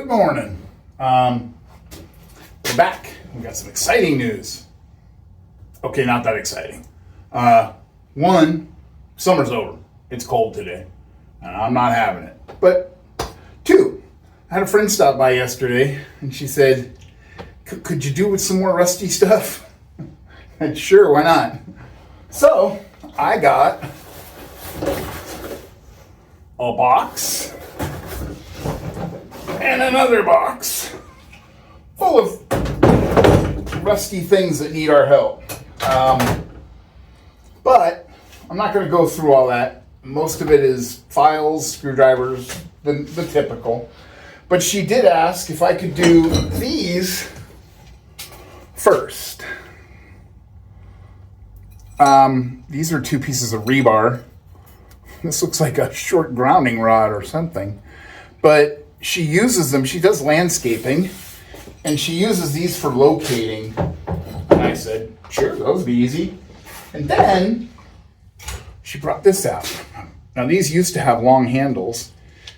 morning. We're back. We got some exciting news. Okay, not that exciting. One, summer's over. It's cold today, and I'm not having it. But two, I had a friend stop by yesterday, and she said, could you do with some more rusty stuff? And sure, why not? So I got a box and another box full of rusty things that need our help. But I'm not going to go through all that. Most of it is files, screwdrivers, the typical. But she did ask if I could do these first. These are two pieces of rebar. This looks like a short grounding rod or something. But she uses them, she does landscaping, and she uses these for locating. And I said, sure, those would be easy. And then she brought this out. Now these used to have long handles,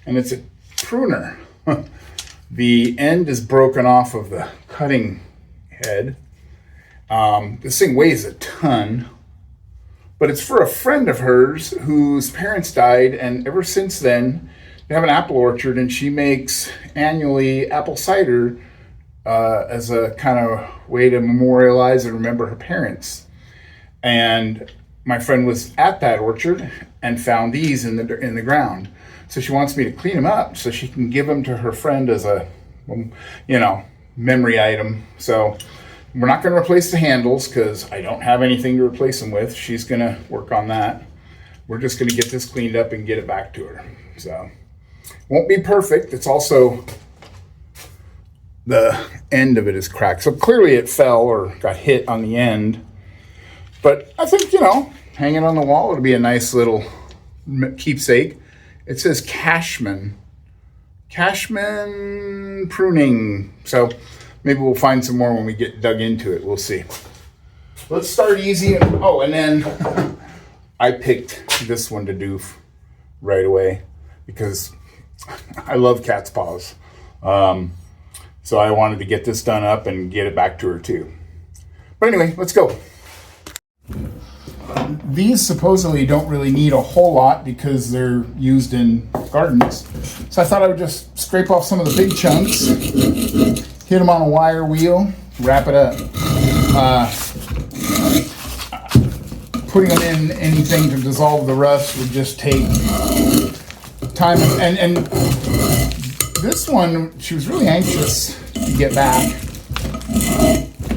and it's a pruner. The end is broken off of the cutting head. This thing weighs a ton. But it's for a friend of hers whose parents died, and ever since then, they have an apple orchard, and she makes annually apple cider as a kind of way to memorialize and remember her parents. And my friend was at that orchard and found these in the ground. So she wants me to clean them up so she can give them to her friend as a, memory item. So we're not going to replace the handles because I don't have anything to replace them with. She's going to work on that. We're just going to get this cleaned up and get it back to her. So won't be perfect. It's also the end of it is cracked. So clearly it fell or got hit on the end. But I think, hanging on the wall, it'll be a nice little keepsake. It says Cashman pruning. So maybe we'll find some more when we get dug into it. We'll see. Let's start easy. Oh, and then I picked this one to do right away because I love cat's paws. So I wanted to get this done up and get it back to her too. But anyway, let's go. These supposedly don't really need a whole lot because they're used in gardens. So I thought I would just scrape off some of the big chunks, hit them on a wire wheel, wrap it up. Putting them in anything to dissolve the rust would just take time. And this one, she was really anxious to get back.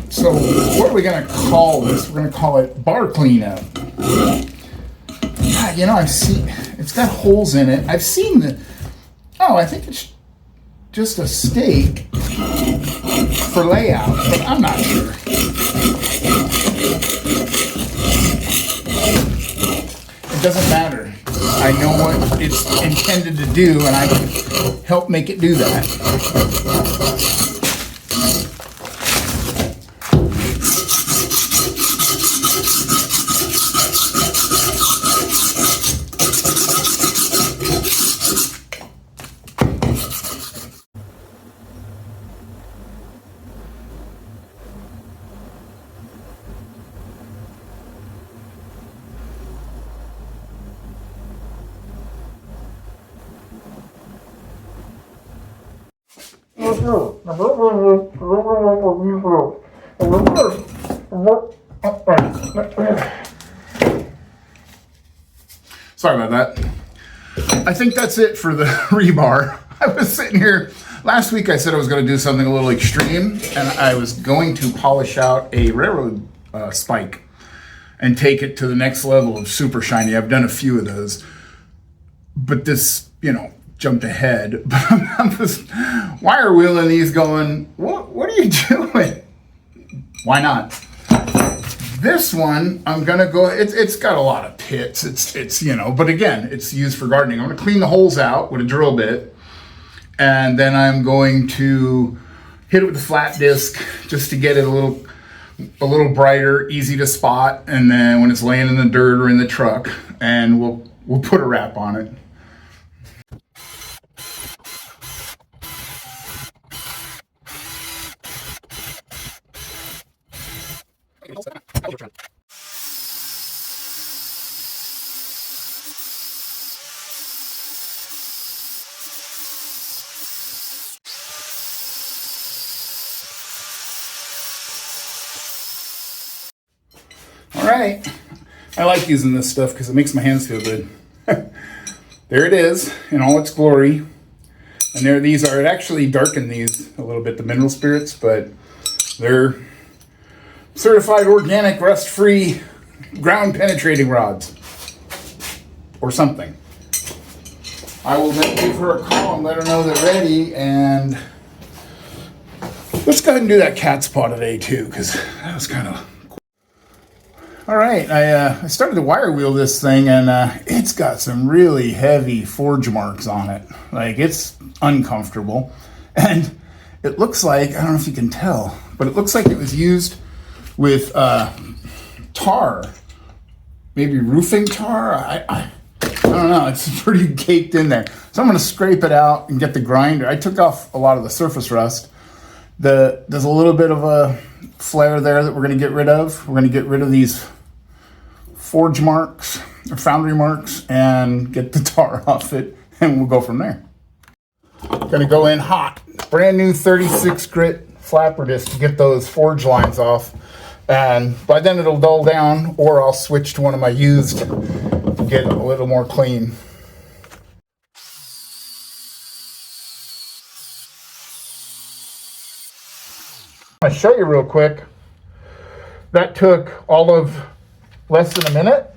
So what are we going to call this? We're going to call it bar cleanup. I've seen, it's got holes in it. I've seen I think it's just a stake for layout, but I'm not sure. It doesn't matter. I know what it's intended to do, and I can help make it do that. Sorry about that. I think that's it for the rebar. I was sitting here, last week I said I was going to do something a little extreme, and I was going to polish out a railroad spike and take it to the next level of super shiny. I've done a few of those, but this, jumped ahead. But I'm just wire wheeling these going, what are you doing? Why not? This one, I'm gonna go, it's got a lot of pits. It's but again, it's used for gardening. I'm gonna clean the holes out with a drill bit, and then I'm going to hit it with a flat disc just to get it a little brighter, easy to spot, and then when it's laying in the dirt or in the truck, and we'll put a wrap on it. All right. I like using this stuff because it makes my hands feel good. There it is in all its glory. And there these are. It actually darkened these a little bit, the mineral spirits, but they're certified organic, rust-free, ground-penetrating rods. Or something. I will then give her a call and let her know they're ready, and let's go ahead and do that cat's paw today too, because that was kind of cool. All right, I started to wire wheel this thing, and it's got some really heavy forge marks on it. Like, it's uncomfortable. And it looks like, I don't know if you can tell, but it looks like it was used with tar. Maybe roofing tar? I don't know. It's pretty caked in there. So I'm going to scrape it out and get the grinder. I took off a lot of the surface rust. There's a little bit of a flare there that we're going to get rid of. We're going to get rid of these forge marks or foundry marks and get the tar off it, and we'll go from there. Going to go in hot. Brand new 36 grit flapper disc to get those forge lines off. And by then it'll dull down, or I'll switch to one of my used to get a little more clean. I'll show you real quick. That took all of less than a minute.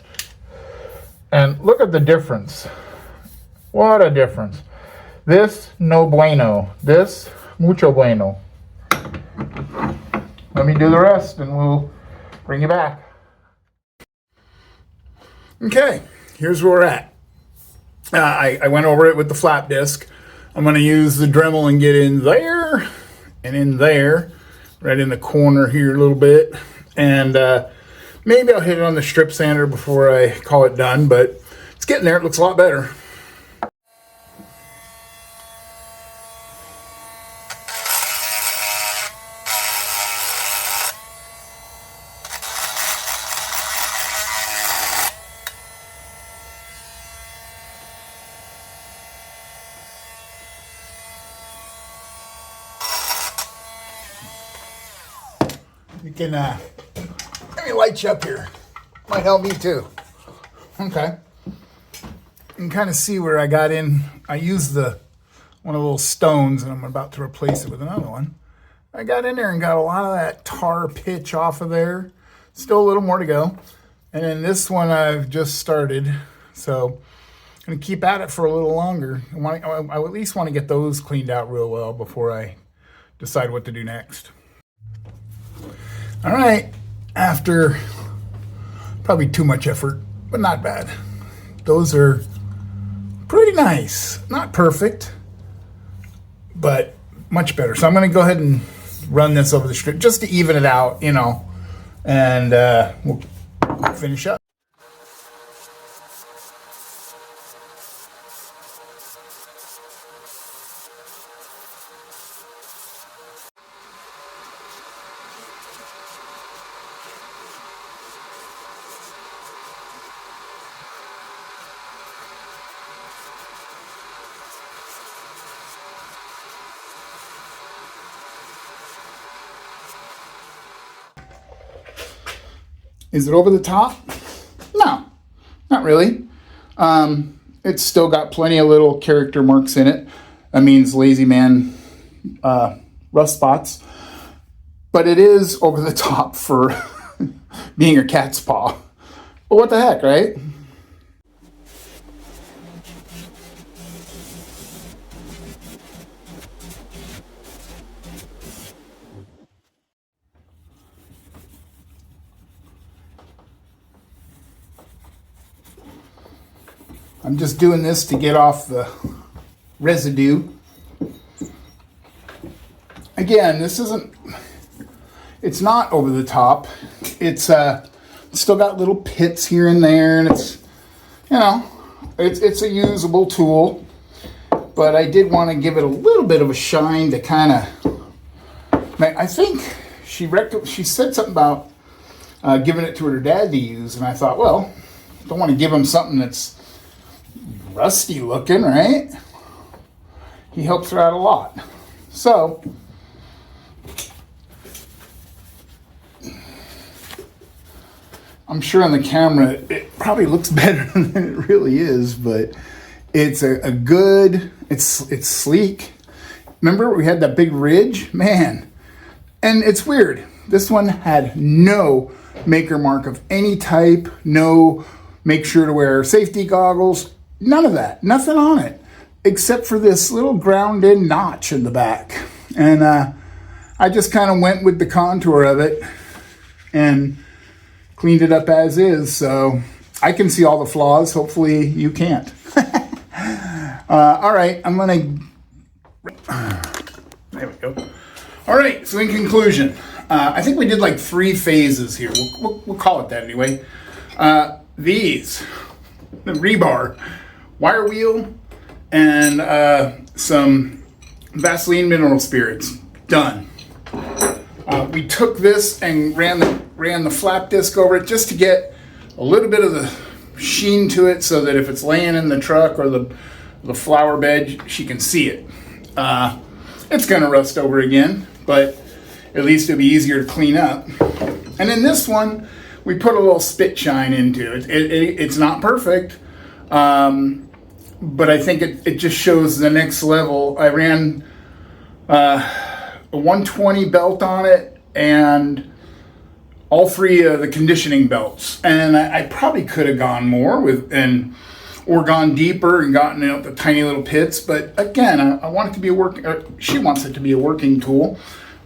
And look at the difference. What a difference. This, no bueno. This, mucho bueno. Let me do the rest and we'll bring you back. Okay, here's where we're at. I went over it with the flap disc. I'm going to use the Dremel and get in there and in there, right in the corner here a little bit. And maybe I'll hit it on the strip sander before I call it done, but it's getting there. It looks a lot better. You can, let me light you up here. Might help me too. Okay. You can kind of see where I got in. I used one of the little stones, and I'm about to replace it with another one. I got in there and got a lot of that tar pitch off of there. Still a little more to go. And then this one I've just started. So I'm going to keep at it for a little longer. I at least want to get those cleaned out real well before I decide what to do next. All right, after probably too much effort, but not bad. Those are pretty nice. Not perfect, but much better. So I'm going to go ahead and run this over the strip just to even it out, you know, and we'll finish up. Is it over the top? No, not really. It's still got plenty of little character marks in it. That means lazy man rust spots. But it is over the top for being a cat's paw. But what the heck, right? I'm just doing this to get off the residue. Again, it's not over the top. It's still got little pits here and there, and it's a usable tool. But I did want to give it a little bit of a shine to kind of. I think she said something about giving it to her dad to use. And I thought, well, don't want to give him something that's rusty looking, right? He helps her out a lot. So, I'm sure on the camera it probably looks better than it really is, but it's a good, it's sleek. Remember we had that big ridge? Man. And it's weird. This one had no maker mark of any type, no make sure to wear safety goggles, none of that, nothing on it, except for this little ground in notch in the back. And I just kind of went with the contour of it and cleaned it up as is, so I can see all the flaws. Hopefully you can't. All right, I'm gonna, there we go. All right, so in conclusion, I think we did like 3 phases here. We'll call it that anyway. These, the rebar, wire wheel, and some Vaseline mineral spirits, done. We took this and ran the flap disc over it just to get a little bit of the sheen to it, so that if it's laying in the truck or the flower bed, she can see it. It's gonna rust over again, but at least it'll be easier to clean up. And in this one, we put a little spit shine into it. It's not perfect, but I think it just shows the next level. I ran a 120 belt on it and all 3 of the conditioning belts. And I probably could have gone more or gone deeper and gotten out the tiny little pits. But again, I want it to be she wants it to be a working tool.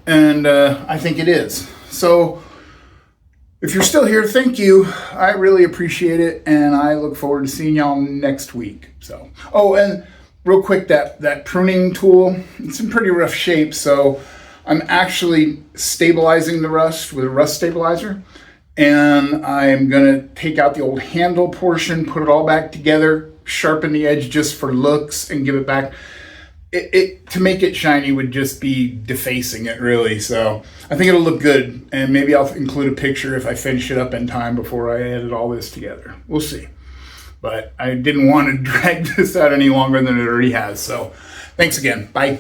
And I think it is. So if you're still here, thank you. I really appreciate it. And I look forward to seeing y'all next week. So, oh, and real quick, that pruning tool, it's in pretty rough shape. So I'm actually stabilizing the rust with a rust stabilizer. And I'm gonna take out the old handle portion, put it all back together, sharpen the edge just for looks, and give it back. To make it shiny would just be defacing it, really. So I think it'll look good, and maybe I'll include a picture if I finish it up in time before I edit all this together. We'll see. But I didn't want to drag this out any longer than it already has. So thanks again. Bye.